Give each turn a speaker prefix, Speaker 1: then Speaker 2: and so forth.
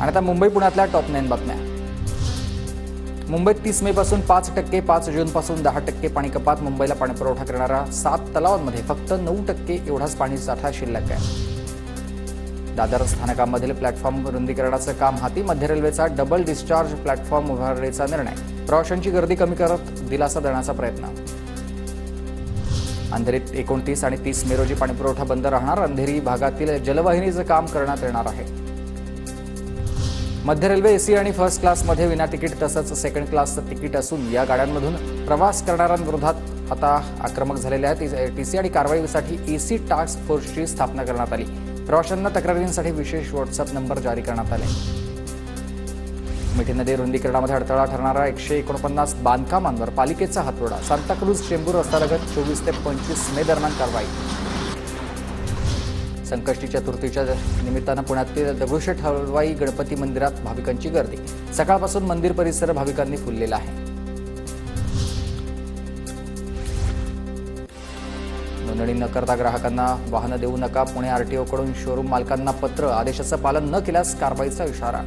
Speaker 1: आणि आता मुंबई पुण्यातल्या टॉप 9 बातम्या। मुंबईत 30 मे पासून 5%, 5 जून पासून 10% पाणी कपात। मुंबईला पाणीपुरवठा करणाऱ्या 7 तलावांमध्ये फक्त 9% एवढाच पाणी साठा शिल्लक आहे। दादर स्थानकामधील प्लॅटफॉर्म रुंदीकरणाचं काम हाती। मध्य रेल्वेचा डबल डिस्चार्ज प्लॅटफॉर्म उभारण्याचा निर्णय। प्रवाशांची गर्दी कमी करत दिलासा देण्याचा प्रयत्न। अंधेरीत 29 आणि 30 मे रोजी पाणीपुरवठा बंद राहणार। अंधेरी भागातील जलवाहिनीचं काम करण्यात येणार आहे। मध्य रेल्वे एसी आणि फर्स्ट क्लासमध्ये विना तिकीट तसंच सेकंड क्लासचं तिकीट असून या गाड्यांमधून प्रवास करणाऱ्यांविरोधात आता आक्रमक झालेले आहेत। टीसी आणि कारवाईसाठी एसी टास्क फोर्सची स्थापना करण्यात आली। प्रवाशांना तक्रारींसाठी विशेष व्हॉट्सअप नंबर जारी करण्यात आले। मिठी नदी रुंदीकरणामध्ये अडथळा ठरणाऱ्या 149 बांधकामांवर पालिकेचा हातोडा। सांताक्रूज चेंबूर रस्त्यालगत 24 ते 25 मे दरम्यान कारवाई। संकष्टी चतुर्थीच्या निमित्तानं पुण्यातील दगडूशेठ हलवाई गणपती मंदिरात भाविकांची गर्दी। सकाळपासून मंदिर परिसर भाविकांनी फुललेला आहे। नोंदणी न करता ग्राहकांना वाहनं देऊ नका। पुणे आरटीओकडून शोरूम मालकांना पत्र। आदेशाचं पालन न केल्यास कारवाईचा इशारा।